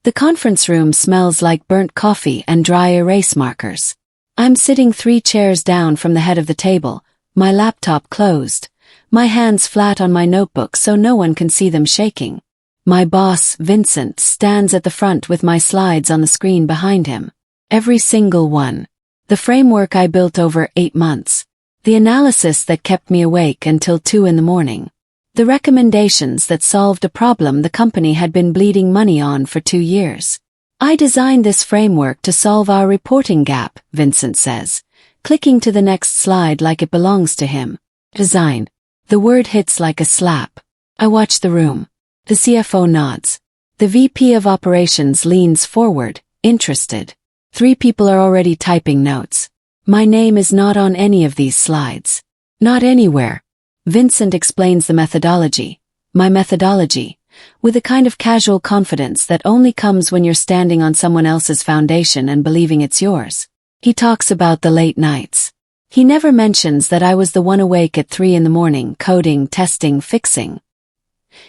The conference room smells like burnt coffee and dry erase markers. I'm sitting 3 chairs down from the head of the table, my laptop closed, my hands flat on my notebook so no one can see them shaking. My boss, Vincent, stands at the front with my slides on the screen behind him. Every single one. The framework I built over 8 months. The analysis that kept me awake until 2 in the morning. The recommendations that solved a problem the company had been bleeding money on for 2 years. I designed this framework to solve our reporting gap, Vincent says, clicking to the next slide like it belongs to him. Design. The word hits like a slap. I watch the room. The CFO nods. The VP of Operations leans forward, interested. 3 people are already typing notes. My name is not on any of these slides. Not anywhere. Vincent explains the methodology. My methodology. With a kind of casual confidence that only comes when you're standing on someone else's foundation and believing it's yours. He talks about the late nights. He never mentions that I was the one awake at 3 in the morning, coding, testing, fixing.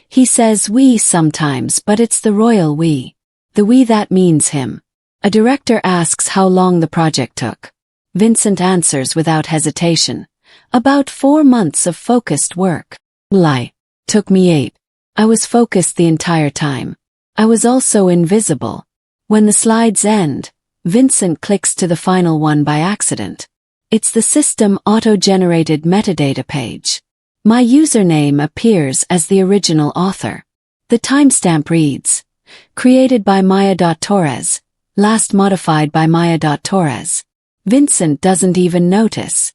He says we sometimes, but it's the royal we. The we that means him. A director asks how long the project took. Vincent answers without hesitation. About 4 months of focused work. Lie. Took me 8. I was focused the entire time. I was also invisible. When the slides end, Vincent clicks to the final one by accident. It's the system auto-generated metadata page. My username appears as the original author. The timestamp reads, created by Maya.Torres, last modified by Maya.Torres. Vincent doesn't even notice.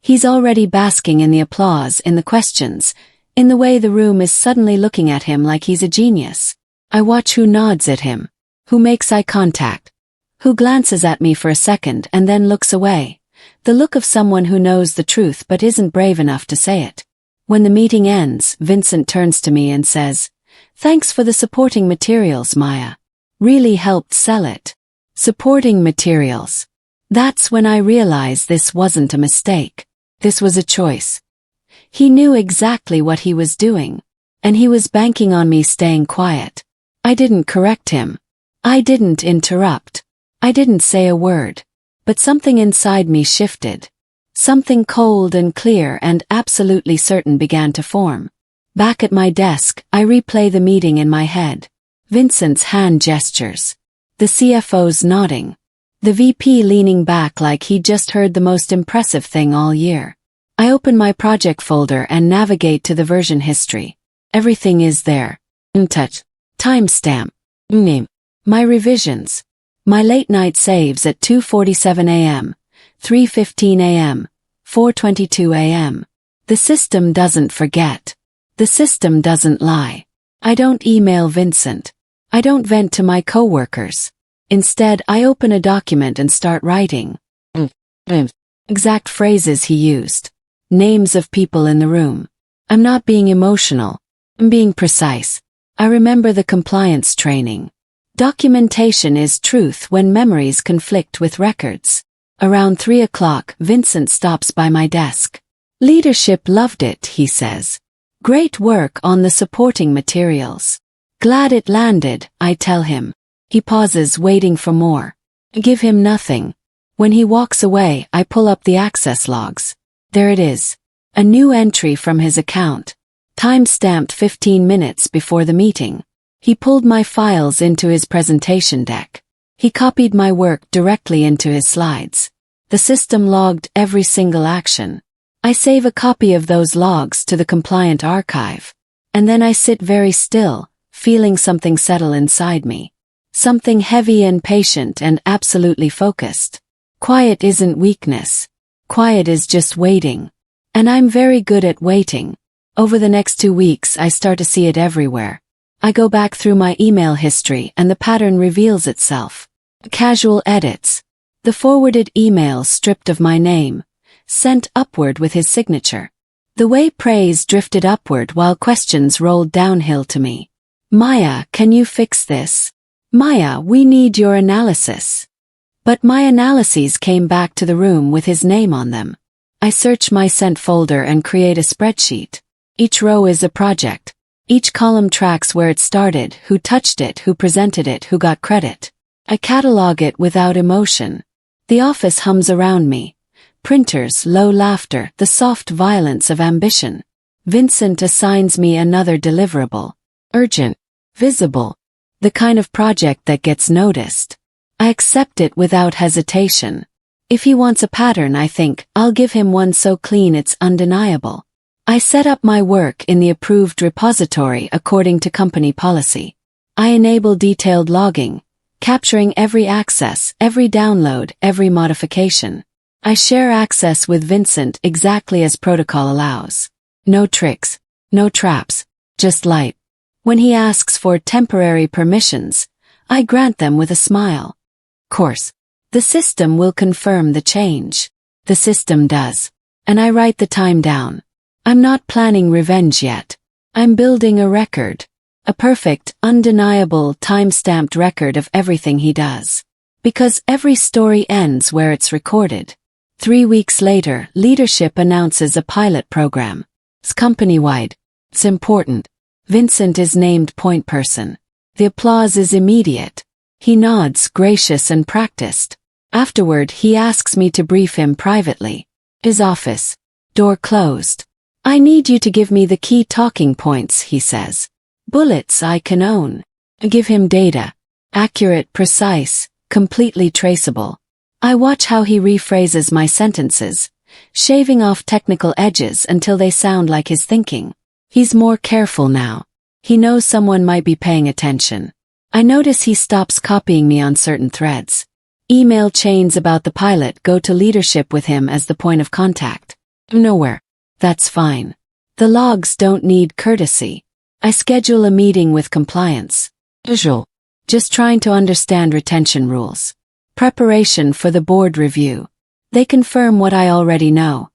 He's already basking in the applause, in the questions, in the way the room is suddenly looking at him like he's a genius. I watch who nods at him, who makes eye contact, who glances at me for a second and then looks away. The look of someone who knows the truth but isn't brave enough to say it. When the meeting ends, Vincent turns to me and says, "Thanks for the supporting materials, Maya. Really helped sell it." Supporting materials. That's when I realize this wasn't a mistake. This was a choice. He knew exactly what he was doing, and he was banking on me staying quiet. I didn't correct him. I didn't interrupt. I didn't say a word. But something inside me shifted. Something cold and clear and absolutely certain began to form. Back at my desk, I replay the meeting in my head. Vincent's hand gestures. The CFO's nodding. The VP leaning back like he'd just heard the most impressive thing all year. I open my project folder and navigate to the version history. Everything is there. Touch. Timestamp. Name. My revisions. My late night saves at 2:47 a.m., 3:15 a.m., 4:22 a.m. The system doesn't forget. The system doesn't lie. I don't email Vincent. I don't vent to my coworkers. Instead, I open a document and start writing. Exact phrases he used. Names of people in the room. I'm not being emotional. I'm being precise. I remember the compliance training. Documentation is truth when memories conflict with records. Around 3 o'clock, Vincent stops by my desk. Leadership loved it, he says. Great work on the supporting materials. Glad it landed, I tell him. He pauses, waiting for more. Give him nothing. When he walks away, I pull up the access logs. There it is. A new entry from his account. Time-stamped 15 minutes before the meeting. He pulled my files into his presentation deck. He copied my work directly into his slides. The system logged every single action. I save a copy of those logs to the compliant archive. And then I sit very still, feeling something settle inside me. Something heavy and patient and absolutely focused. Quiet isn't weakness. Quiet is just waiting. And I'm very good at waiting. Over the next 2 weeks I start to see it everywhere. I go back through my email history and the pattern reveals itself. Casual edits. The forwarded email stripped of my name. Sent upward with his signature. The way praise drifted upward while questions rolled downhill to me. Maya, can you fix this? Maya, we need your analysis. But my analyses came back to the room with his name on them. I search my sent folder and create a spreadsheet. Each row is a project. Each column tracks where it started, who touched it, who presented it, who got credit. I catalog it without emotion. The office hums around me. Printers, low laughter, the soft violence of ambition. Vincent assigns me another deliverable. Urgent. Visible. The kind of project that gets noticed. I accept it without hesitation. If he wants a pattern, I think, I'll give him one so clean it's undeniable. I set up my work in the approved repository according to company policy. I enable detailed logging, capturing every access, every download, every modification. I share access with Vincent exactly as protocol allows. No tricks, no traps, just light. When he asks for temporary permissions, I grant them with a smile. Course. The system will confirm the change. The system does. And I write the time down. I'm not planning revenge yet. I'm building a record. A perfect, undeniable, time-stamped record of everything he does. Because every story ends where it's recorded. 3 weeks later, leadership announces a pilot program. It's company-wide. It's important. Vincent is named point person. The applause is immediate. He nods, gracious and practiced. Afterward, he asks me to brief him privately. His office. Door closed. I need you to give me the key talking points, he says. Bullets I can own. I give him data. Accurate, precise, completely traceable. I watch how he rephrases my sentences, shaving off technical edges until they sound like his thinking. He's more careful now. He knows someone might be paying attention. I notice he stops copying me on certain threads. Email chains about the pilot go to leadership with him as the point of contact. Nowhere. That's fine. The logs don't need courtesy. I schedule a meeting with compliance. Visual. Just trying to understand retention rules. Preparation for the board review. They confirm what I already know.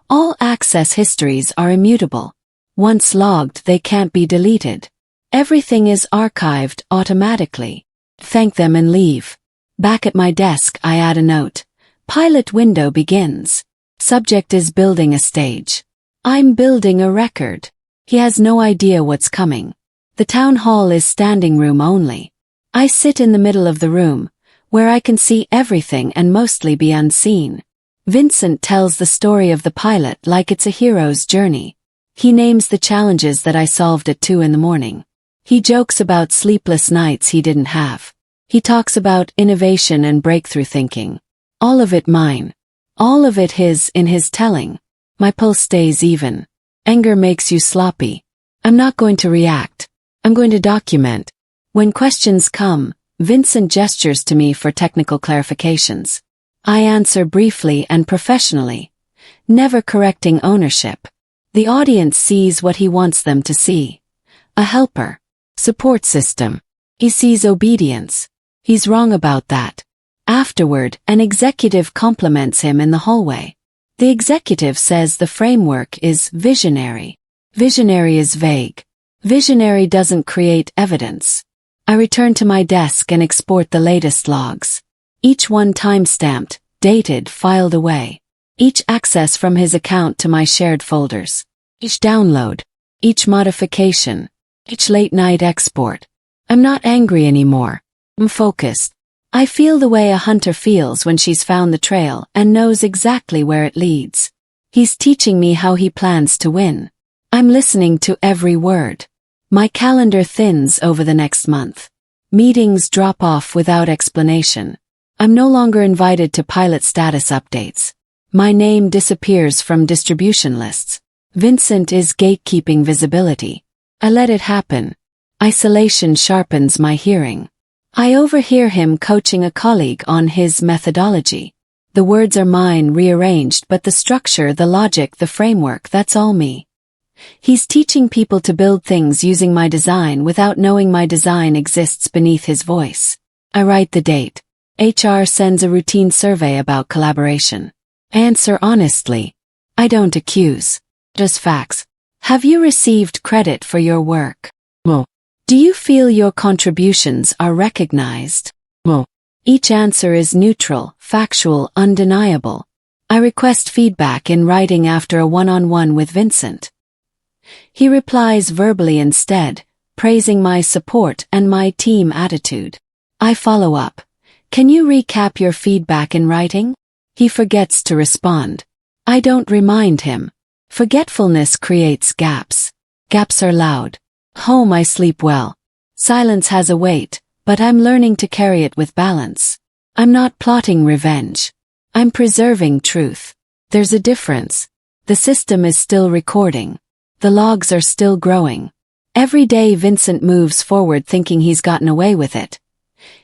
All access histories are immutable. Once logged, they can't be deleted. Everything is archived automatically. Thank them and leave. Back at my desk, I add a note. Pilot window begins. Subject is building a stage. I'm building a record. He has no idea what's coming. The town hall is standing room only. I sit in the middle of the room, where I can see everything and mostly be unseen. Vincent tells the story of the pilot like it's a hero's journey. He names the challenges that I solved at 2 a.m. He jokes about sleepless nights he didn't have. He talks about innovation and breakthrough thinking. All of it mine. All of it his in his telling. My pulse stays even. Anger makes you sloppy. I'm not going to react. I'm going to document. When questions come, Vincent gestures to me for technical clarifications. I answer briefly and professionally, never correcting ownership. The audience sees what he wants them to see. A helper. Support system. He sees obedience. He's wrong about that. Afterward, an executive compliments him in the hallway. The executive says the framework is visionary. Visionary is vague. Visionary doesn't create evidence. I return to my desk and export the latest logs. Each one time-stamped, dated, filed away. Each access from his account to my shared folders. Each download. Each modification. Each late-night export. I'm not angry anymore. I'm focused. I feel the way a hunter feels when she's found the trail and knows exactly where it leads. He's teaching me how he plans to win. I'm listening to every word. My calendar thins over the next month. Meetings drop off without explanation. I'm no longer invited to pilot status updates. My name disappears from distribution lists. Vincent is gatekeeping visibility. I let it happen. Isolation sharpens my hearing. I overhear him coaching a colleague on his methodology. The words are mine rearranged, but the structure, the logic, the framework, that's all me. He's teaching people to build things using my design without knowing my design exists beneath his voice. I write the date. HR sends a routine survey about collaboration. I answer honestly. I don't accuse. Just facts. Have you received credit for your work? No. Do you feel your contributions are recognized? No. Each answer is neutral, factual, undeniable. I request feedback in writing after a one-on-one with Vincent. He replies verbally instead, praising my support and my team attitude. I follow up. Can you recap your feedback in writing? He forgets to respond. I don't remind him. Forgetfulness creates gaps. Gaps are loud. Home I sleep well. Silence has a weight, but I'm learning to carry it with balance. I'm not plotting revenge. I'm preserving truth. There's a difference. The system is still recording. The logs are still growing. Every day Vincent moves forward thinking he's gotten away with it.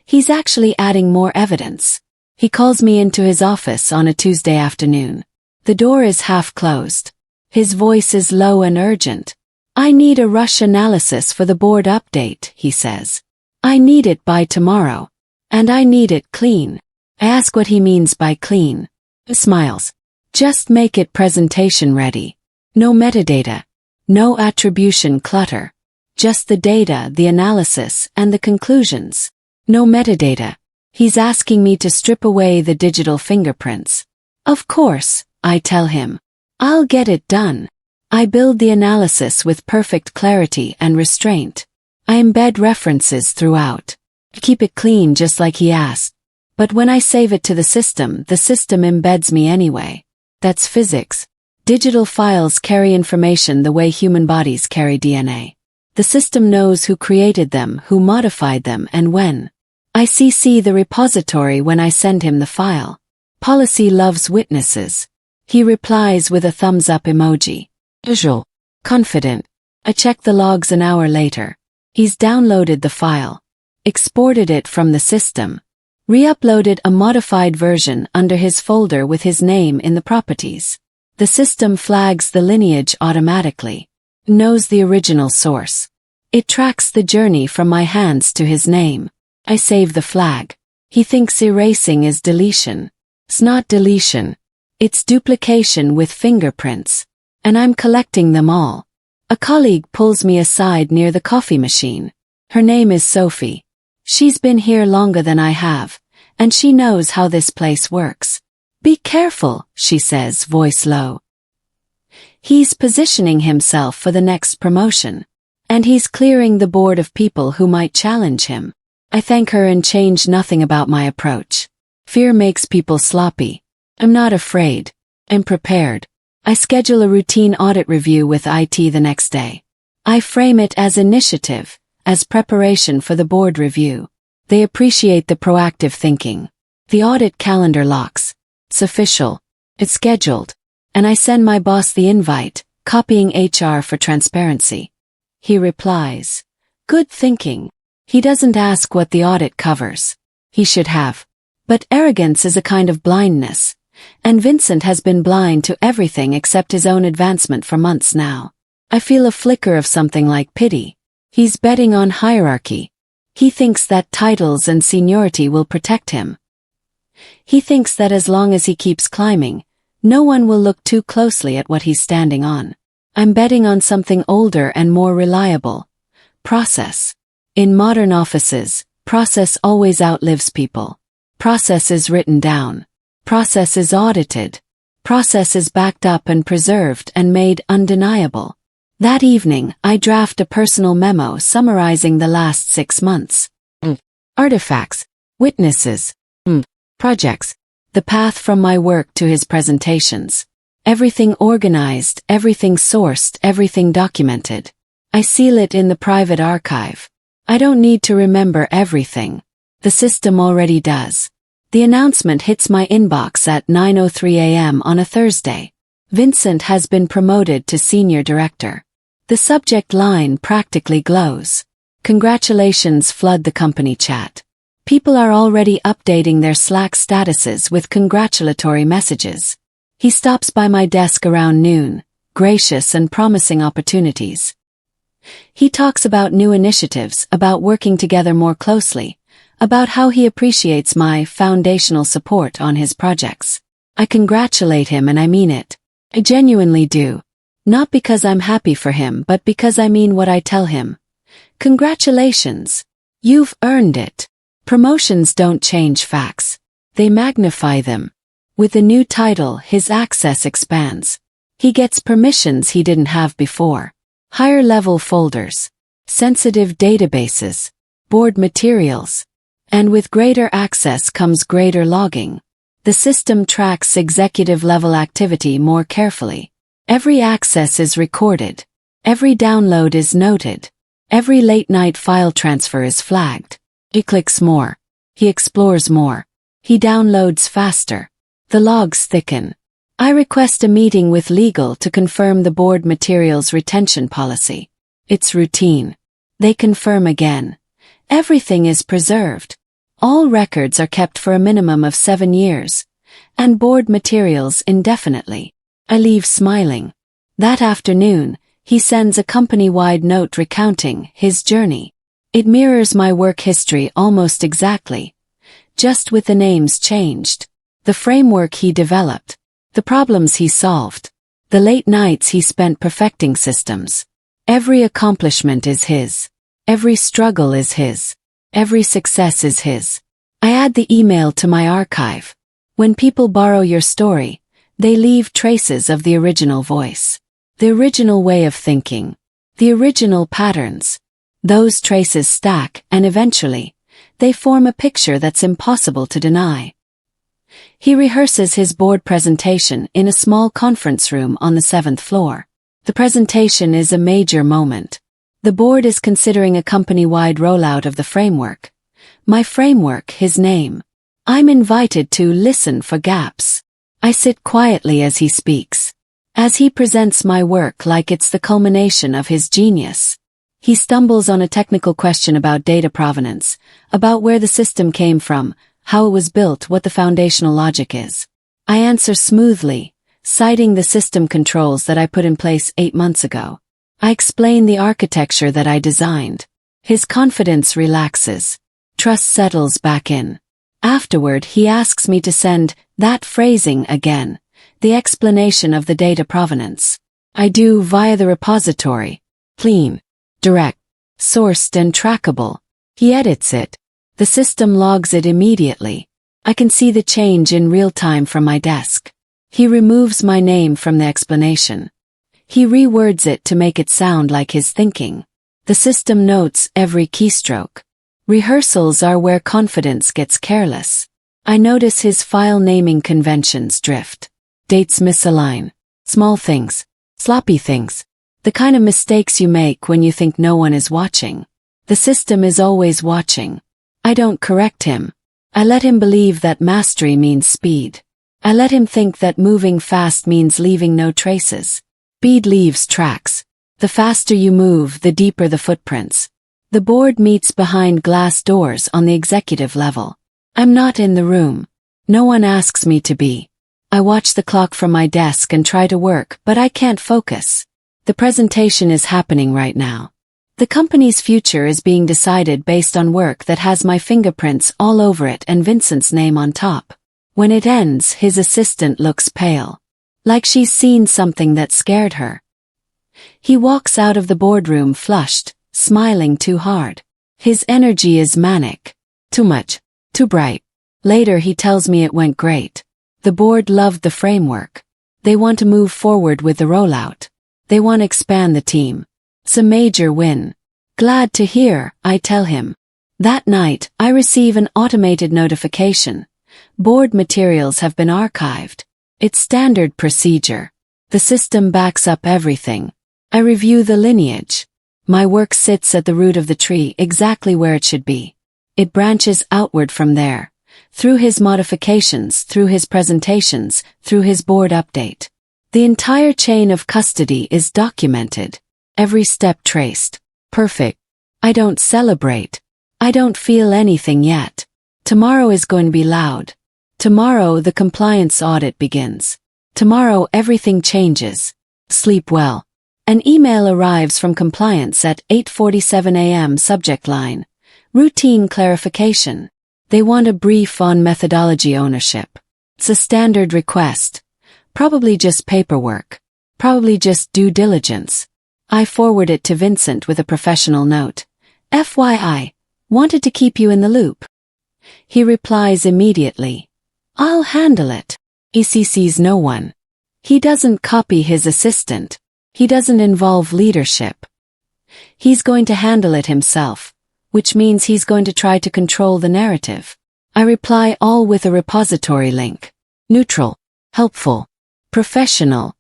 He's actually adding more evidence. He calls me into his office on a Tuesday afternoon. The door is half closed. His voice is low and urgent. I need a rush analysis for the board update, he says. I need it by tomorrow. And I need it clean. I ask what he means by clean. He smiles. Just make it presentation ready. No metadata. No attribution clutter. Just the data, the analysis, and the conclusions. No metadata. He's asking me to strip away the digital fingerprints. Of course, I tell him. I'll get it done. I build the analysis with perfect clarity and restraint. I embed references throughout. Keep it clean just like he asked. But when I save it to the system embeds me anyway. That's physics. Digital files carry information the way human bodies carry DNA. The system knows who created them, who modified them, and when. I CC the repository when I send him the file. Policy loves witnesses. He replies with a thumbs up emoji. Visual. Confident. I check the logs an hour later. He's downloaded the file. Exported it from the system. Re-uploaded a modified version under his folder with his name in the properties. The system flags the lineage automatically. Knows the original source. It tracks the journey from my hands to his name. I save the flag. He thinks erasing is deletion. It's not deletion. It's duplication with fingerprints. And I'm collecting them all. A colleague pulls me aside near the coffee machine. Her name is Sophie. She's been here longer than I have, and she knows how this place works. Be careful, she says, voice low. He's positioning himself for the next promotion. And he's clearing the board of people who might challenge him. I thank her and change nothing about my approach. Fear makes people sloppy. I'm not afraid. I'm prepared. I schedule a routine audit review with IT the next day. I frame it as initiative, as preparation for the board review. They appreciate the proactive thinking. The audit calendar locks. It's official. It's scheduled. And I send my boss the invite, copying HR for transparency. He replies. Good thinking. He doesn't ask what the audit covers. He should have. But arrogance is a kind of blindness. And Vincent has been blind to everything except his own advancement for months now. I feel a flicker of something like pity. He's betting on hierarchy. He thinks that titles and seniority will protect him. He thinks that as long as he keeps climbing, no one will look too closely at what he's standing on. I'm betting on something older and more reliable. Process. In modern offices, process always outlives people. Process is written down. Process is audited. Process is backed up and preserved and made undeniable. That evening, I draft a personal memo summarizing the last 6 months. Artifacts. Witnesses. Projects. The path from my work to his presentations. Everything organized, everything sourced, everything documented. I seal it in the private archive. I don't need to remember everything. The system already does. The announcement hits my inbox at 9:03 a.m. on a Thursday. Vincent has been promoted to senior director. The subject line practically glows. Congratulations flood the company chat. People are already updating their Slack statuses with congratulatory messages. He stops by my desk around noon, gracious and promising opportunities. He talks about new initiatives, about working together more closely, about how he appreciates my foundational support on his projects. I congratulate him and I mean it. I genuinely do. Not because I'm happy for him but because I mean what I tell him. Congratulations. You've earned it. Promotions don't change facts. They magnify them. With the new title, his access expands. He gets permissions he didn't have before. higher-level folders, sensitive databases, board materials. And with greater access comes greater logging. The system tracks executive-level activity more carefully. Every access is recorded. Every download is noted. Every late-night file transfer is flagged. He clicks more. He explores more. He downloads faster. The logs thicken. I request a meeting with legal to confirm the board materials retention policy. It's routine. They confirm again. Everything is preserved. All records are kept for a minimum of 7 years, and board materials indefinitely. I leave smiling. That afternoon, he sends a company-wide note recounting his journey. It mirrors my work history almost exactly, just with the names changed. The framework he developed, the problems he solved, the late nights he spent perfecting systems. Every accomplishment is his. Every struggle is his. Every success is his. I add the email to my archive. When people borrow your story, they leave traces of the original voice, the original way of thinking, the original patterns. Those traces stack, and eventually, they form a picture that's impossible to deny. He rehearses his board presentation in a small conference room on the 7th floor. The presentation is a major moment. The board is considering a company-wide rollout of the framework. My framework, his name. I'm invited to listen for gaps. I sit quietly as he speaks. As he presents my work like it's the culmination of his genius. He stumbles on a technical question about data provenance, about where the system came from, how it was built, what the foundational logic is. I answer smoothly, citing the system controls that I put in place 8 months ago. I explain the architecture that I designed. His confidence relaxes. Trust settles back in. Afterward, he asks me to send that phrasing again, the explanation of the data provenance. I do via the repository. Clean, direct, sourced and trackable. He edits it. The system logs it immediately. I can see the change in real time from my desk. He removes my name from the explanation. He rewords it to make it sound like his thinking. The system notes every keystroke. Rehearsals are where confidence gets careless. I notice his file naming conventions drift. Dates misalign. Small things. Sloppy things. The kind of mistakes you make when you think no one is watching. The system is always watching. I don't correct him. I let him believe that mastery means speed. I let him think that moving fast means leaving no traces. Speed leaves tracks. The faster you move, the deeper the footprints. The board meets behind glass doors on the executive level. I'm not in the room. No one asks me to be. I watch the clock from my desk and try to work, but I can't focus. The presentation is happening right now. The company's future is being decided based on work that has my fingerprints all over it and Vincent's name on top. When it ends, his assistant looks pale. Like she's seen something that scared her. He walks out of the boardroom flushed, smiling too hard. His energy is manic. Too much. Too bright. Later he tells me it went great. The board loved the framework. They want to move forward with the rollout. They want to expand the team. It's a major win. Glad to hear, I tell him. That night, I receive an automated notification. Board materials have been archived. It's standard procedure. The system backs up everything. I review the lineage. My work sits at the root of the tree exactly where it should be. It branches outward from there. Through his modifications, through his presentations, through his board update. The entire chain of custody is documented. Every step traced. Perfect. I don't celebrate. I don't feel anything yet. Tomorrow is going to be loud. Tomorrow the compliance audit begins. Tomorrow everything changes. Sleep well. An email arrives from compliance at 8:47 a.m. Subject line. Routine clarification. They want a brief on methodology ownership. It's a standard request. Probably just paperwork. Probably just due diligence. I forward it to Vincent with a professional note. FYI. Wanted to keep you in the loop. He replies immediately. I'll handle it. He CCs no one. He doesn't copy his assistant. He doesn't involve leadership. He's going to handle it himself, which means he's going to try to control the narrative. I reply all with a repository link. Neutral, helpful, professional.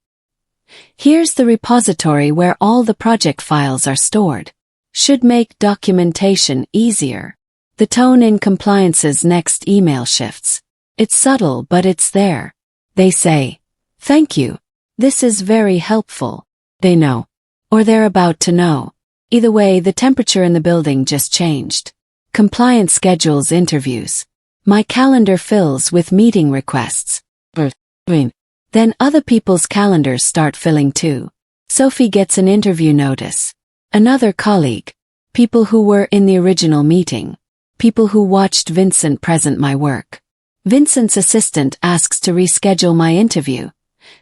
Here's the repository where all the project files are stored. Should make documentation easier. The tone in compliance's next email shifts. It's subtle, but it's there. They say, "Thank you. This is very helpful." They know. Or they're about to know. Either way, the temperature in the building just changed. Compliance schedules interviews. My calendar fills with meeting requests. Then other people's calendars start filling too. Sophie gets an interview notice. Another colleague. People who were in the original meeting. People who watched Vincent present my work. Vincent's assistant asks to reschedule my interview.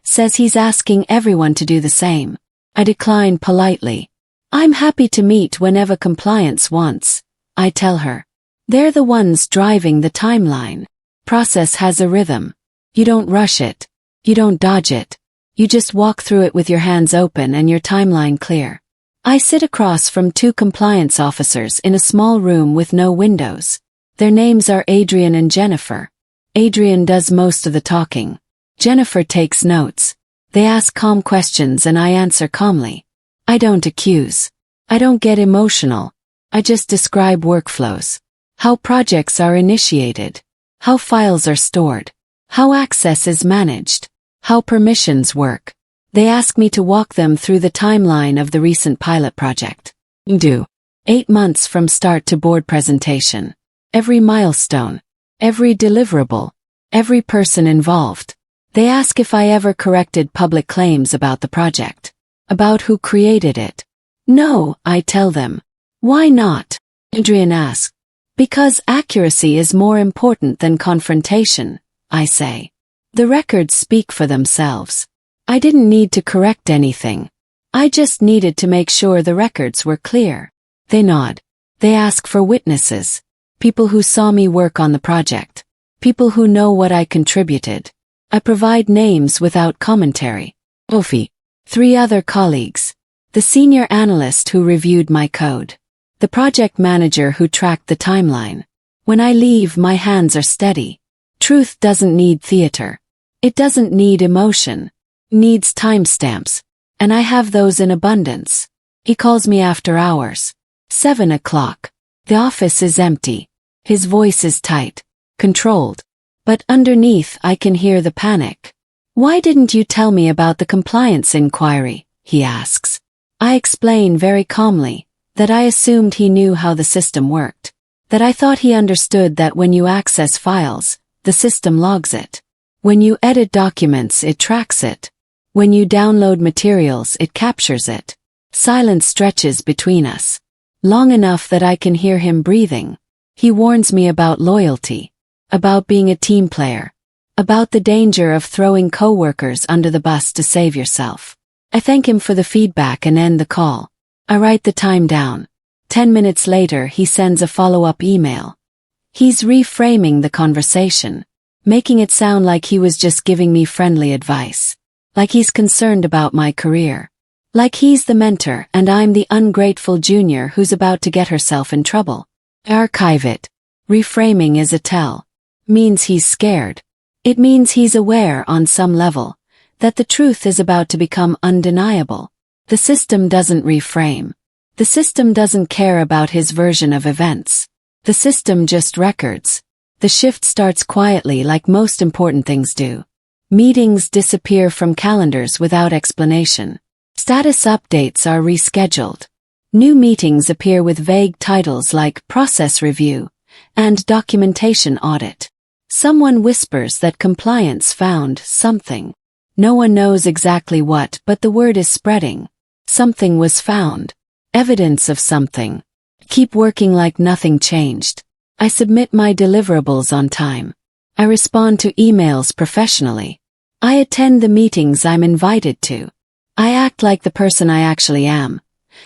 Says he's asking everyone to do the same. I decline politely. I'm happy to meet whenever compliance wants, I tell her. They're the ones driving the timeline. Process has a rhythm. You don't rush it. You don't dodge it. You just walk through it with your hands open and your timeline clear. I sit across from two compliance officers in a small room with no windows. Their names are Adrian and Jennifer. Adrian does most of the talking. Jennifer takes notes. They ask calm questions and I answer calmly. I don't accuse. I don't get emotional. I just describe workflows. How projects are initiated. How files are stored. How access is managed. How permissions work. They ask me to walk them through the timeline of the recent pilot project. 8 months from start to board presentation. Every milestone. Every deliverable. Every person involved. They ask if I ever corrected public claims about the project. About who created it. No, I tell them. Why not? Adrian asks. Because accuracy is more important than confrontation, I say. The records speak for themselves. I didn't need to correct anything. I just needed to make sure the records were clear. They nod. They ask for witnesses. People who saw me work on the project. People who know what I contributed. I provide names without commentary. Sophie. 3 other colleagues. The senior analyst who reviewed my code. The project manager who tracked the timeline. When I leave, my hands are steady. Truth doesn't need theater. It doesn't need emotion. Needs timestamps. And I have those in abundance. He calls me after hours. 7 o'clock. The office is empty. His voice is tight. Controlled. But underneath I can hear the panic. Why didn't you tell me about the compliance inquiry? He asks. I explain very calmly that I assumed he knew how the system worked. That I thought he understood that when you access files, the system logs it. When you edit documents, it tracks it. When you download materials, it captures it. Silence stretches between us. Long enough that I can hear him breathing. He warns me about loyalty. About being a team player. About the danger of throwing coworkers under the bus to save yourself. I thank him for the feedback and end the call. I write the time down. 10 minutes later, he sends a follow-up email. He's reframing the conversation. Making it sound like he was just giving me friendly advice. Like he's concerned about my career. Like he's the mentor and I'm the ungrateful junior who's about to get herself in trouble. Archive it. Reframing is a tell. Means he's scared. It means he's aware on some level that the truth is about to become undeniable. The system doesn't reframe. The system doesn't care about his version of events. The system just records. The shift starts quietly like most important things do. Meetings disappear from calendars without explanation. Status updates are rescheduled. New meetings appear with vague titles like process review and documentation audit. Someone whispers that compliance found something. No one knows exactly what, but the word is spreading. Something was found. Evidence of something. Keep working like nothing changed. I submit my deliverables on time. I respond to emails professionally. I attend the meetings I'm invited to. I act like the person I actually am.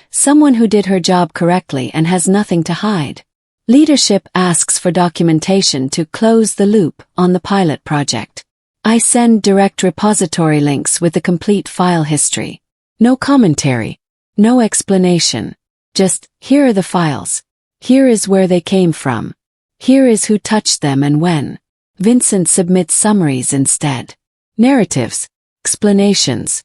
Someone who did her job correctly and has nothing to hide. Leadership asks for documentation to close the loop on the pilot project. I send direct repository links with the complete file history. No commentary. No explanation. Just, here are the files. Here is where they came from. Here is who touched them and when. Vincent submits summaries instead. Narratives. Explanations.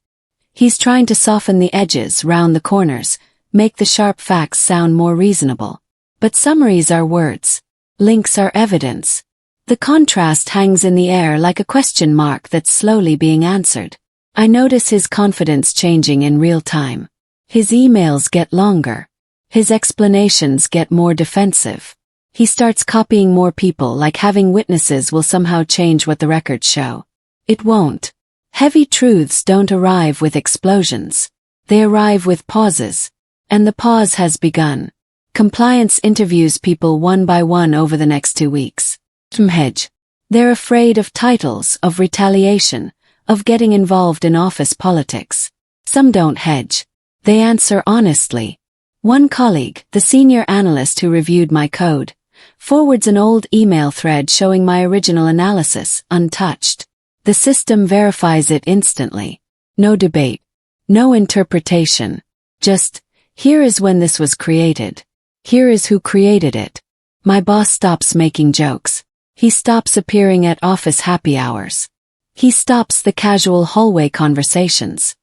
He's trying to soften the edges, round the corners, make the sharp facts sound more reasonable. But summaries are words. Links are evidence. The contrast hangs in the air like a question mark that's slowly being answered. I notice his confidence changing in real time. His emails get longer. His explanations get more defensive. He starts copying more people, like having witnesses will somehow change what the records show. It won't. Heavy truths don't arrive with explosions. They arrive with pauses. And the pause has begun. Compliance interviews people one by one over the next 2 weeks. Hedge. They're afraid of titles, of retaliation, of getting involved in office politics. Some don't hedge. They answer honestly. One colleague, the senior analyst who reviewed my code, forwards an old email thread showing my original analysis, untouched. The system verifies it instantly. No debate. No interpretation. Just, here is when this was created. Here is who created it. My boss stops making jokes. He stops appearing at office happy hours. He stops the casual hallway conversations.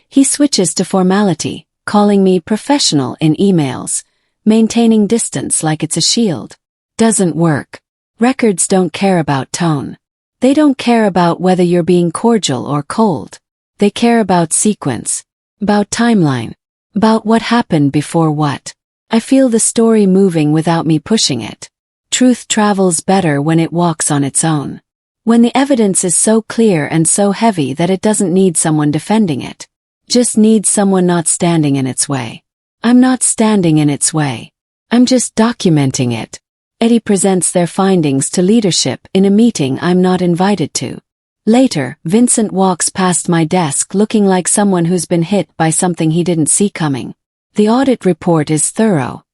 He switches to formality, calling me professional in emails, maintaining distance like it's a shield. Doesn't work. Records don't care about tone. They don't care about whether you're being cordial or cold. They care about sequence, about timeline, about what happened before what. I feel the story moving without me pushing it. Truth travels better when it walks on its own. When the evidence is so clear and so heavy that it doesn't need someone defending it. Just needs someone not standing in its way. I'm not standing in its way. I'm just documenting it. Eddie presents their findings to leadership in a meeting I'm not invited to. Later, Vincent walks past my desk looking like someone who's been hit by something he didn't see coming. The audit report is thorough.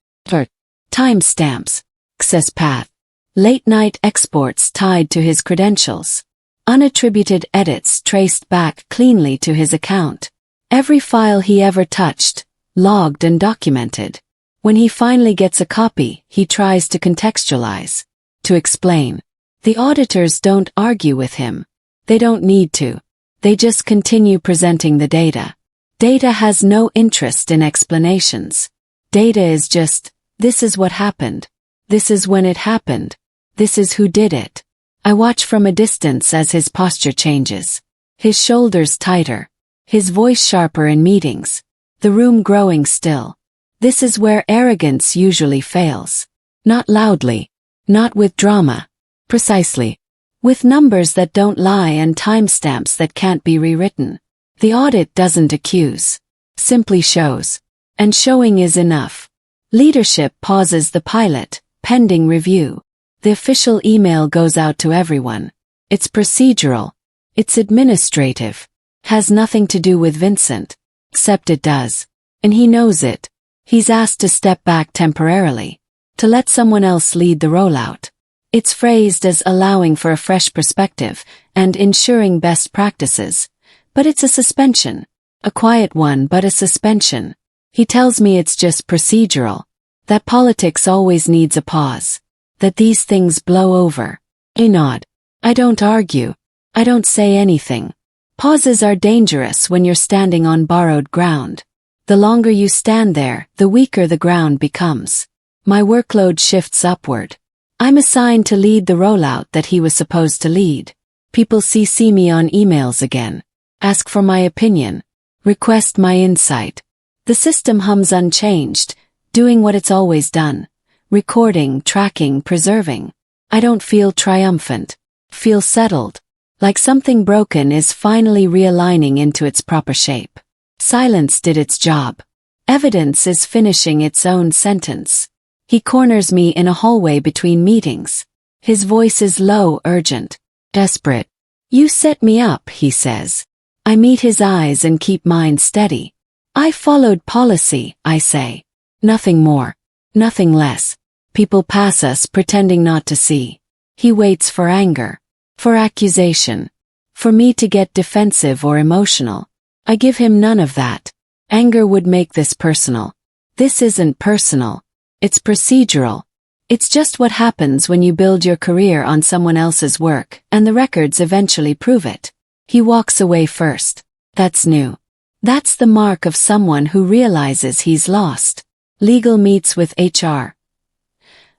Timestamps. Access path. Late-night exports tied to his credentials. Unattributed edits traced back cleanly to his account. Every file he ever touched, logged and documented. When he finally gets a copy, he tries to contextualize, to explain. The auditors don't argue with him. They don't need to. They just continue presenting the data. Data has no interest in explanations. Data is just, this is what happened. This is when it happened. This is who did it. I watch from a distance as his posture changes. His shoulders tighter. His voice sharper in meetings. The room growing still. This is where arrogance usually fails. Not loudly. Not with drama. Precisely. With numbers that don't lie and timestamps that can't be rewritten. The audit doesn't accuse. Simply shows. And showing is enough. Leadership pauses the pilot, pending review. The official email goes out to everyone. It's procedural. It's administrative. Has nothing to do with Vincent. Except it does. And he knows it. He's asked to step back temporarily. To let someone else lead the rollout. It's phrased as allowing for a fresh perspective and ensuring best practices. But it's a suspension. A quiet one, but a suspension. He tells me it's just procedural. That politics always needs a pause. That these things blow over. I nod. I don't argue. I don't say anything. Pauses are dangerous when you're standing on borrowed ground. The longer you stand there, the weaker the ground becomes. My workload shifts upward. I'm assigned to lead the rollout that he was supposed to lead. People CC me on emails again. Ask for my opinion. Request my insight. The system hums unchanged, doing what it's always done. Recording, tracking, preserving. I don't feel triumphant. Feel settled. Like something broken is finally realigning into its proper shape. Silence did its job. Evidence is finishing its own sentence. He corners me in a hallway between meetings. His voice is low, urgent, desperate. You set me up, he says. I meet his eyes and keep mine steady. I followed policy, I say. Nothing more. Nothing less. People pass us pretending not to see. He waits for anger. For accusation. For me to get defensive or emotional. I give him none of that. Anger would make this personal. This isn't personal. It's procedural. It's just what happens when you build your career on someone else's work, and the records eventually prove it. He walks away first. That's new. That's the mark of someone who realizes he's lost. Legal meets with HR.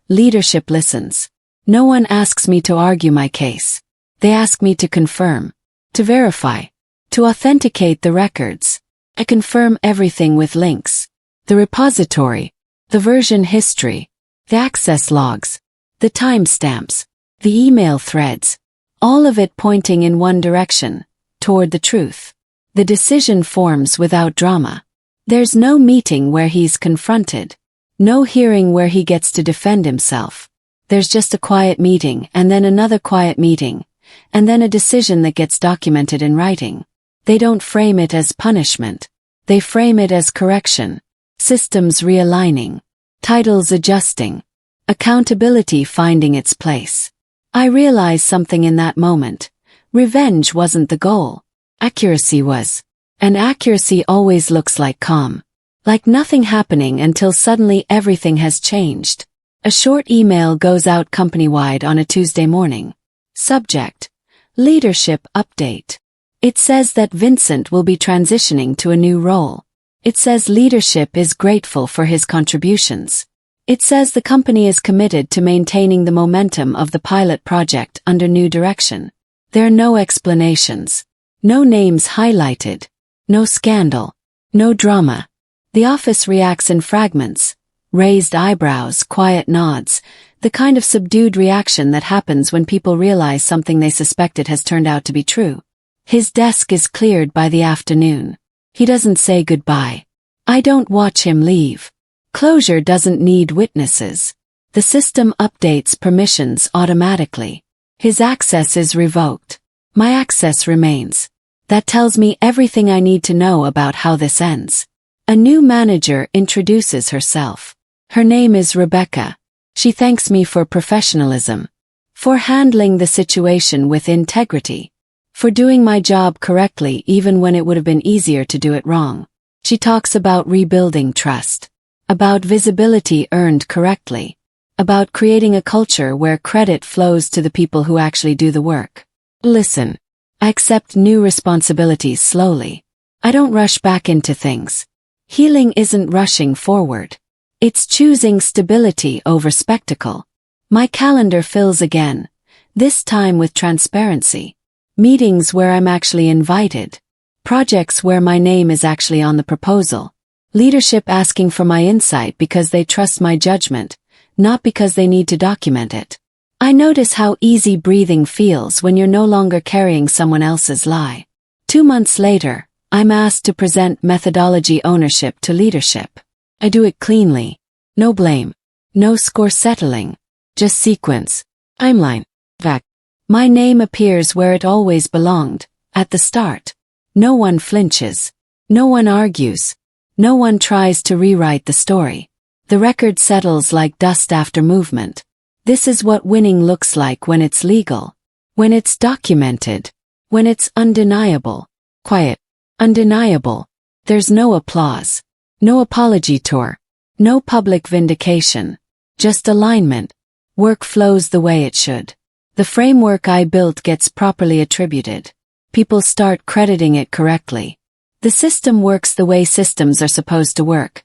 Leadership listens. No one asks me to argue my case. They ask me to confirm, to verify, to authenticate the records. I confirm everything with links. The repository, the version history, the access logs, the timestamps, the email threads, all of it pointing in one direction, toward the truth. The decision forms without drama. There's no meeting where he's confronted. No hearing where he gets to defend himself. There's just a quiet meeting and then another quiet meeting, and then a decision that gets documented in writing. They don't frame it as punishment. They frame it as correction. Systems realigning. Titles adjusting. Accountability finding its place. I realized something in that moment. Revenge wasn't the goal. Accuracy was. And accuracy always looks like calm. Like nothing happening until suddenly everything has changed. A short email goes out company-wide on a Tuesday morning. Subject: Leadership Update. It says that Vincent will be transitioning to a new role. It says leadership is grateful for his contributions. It says the company is committed to maintaining the momentum of the pilot project under new direction. There are no explanations. No names highlighted. No scandal. No drama. The office reacts in fragments. Raised eyebrows, quiet nods, the kind of subdued reaction that happens when people realize something they suspected has turned out to be true. His desk is cleared by the afternoon. He doesn't say goodbye. I don't watch him leave. Closure doesn't need witnesses. The system updates permissions automatically. His access is revoked. My access remains. That tells me everything I need to know about how this ends. A new manager introduces herself. Her name is Rebecca. She thanks me for professionalism, for handling the situation with integrity, for doing my job correctly even when it would have been easier to do it wrong. She talks about rebuilding trust, about visibility earned correctly, about creating a culture where credit flows to the people who actually do the work. Listen, I accept new responsibilities slowly. I don't rush back into things. Healing isn't rushing forward. It's choosing stability over spectacle. My calendar fills again, this time with transparency. Meetings where I'm actually invited. Projects where my name is actually on the proposal. Leadership asking for my insight because they trust my judgment, not because they need to document it. I notice how easy breathing feels when you're no longer carrying someone else's lie. 2 months later, I'm asked to present methodology ownership to leadership. I do it cleanly. No blame. No score settling. Just sequence. Timeline. Fact. My name appears where it always belonged, at the start. No one flinches. No one argues. No one tries to rewrite the story. The record settles like dust after movement. This is what winning looks like when it's legal. When it's documented. When it's undeniable. Quiet. Undeniable. There's no applause. No apology tour. No public vindication. Just alignment. Work flows the way it should. The framework I built gets properly attributed. People start crediting it correctly. The system works the way systems are supposed to work.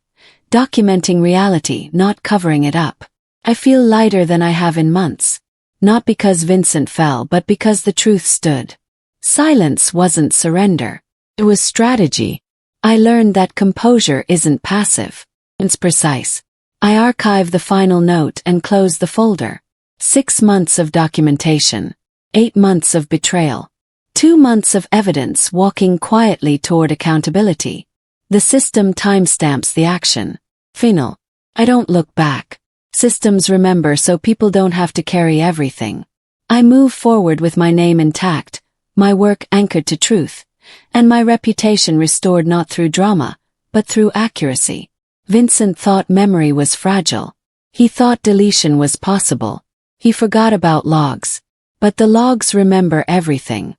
Documenting reality, not covering it up. I feel lighter than I have in months. Not because Vincent fell, but because the truth stood. Silence wasn't surrender. It was strategy. I learned that composure isn't passive. It's precise. I archive the final note and close the folder. 6 months of documentation. 8 months of betrayal. 2 months of evidence walking quietly toward accountability. The system timestamps the action. Final. I don't look back. Systems remember so people don't have to carry everything. I move forward with my name intact, my work anchored to truth, and my reputation restored not through drama, but through accuracy. Vincent thought memory was fragile. He thought deletion was possible. He forgot about logs. But the logs remember everything.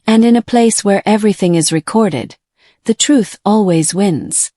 And in a place where everything is recorded, the truth always wins.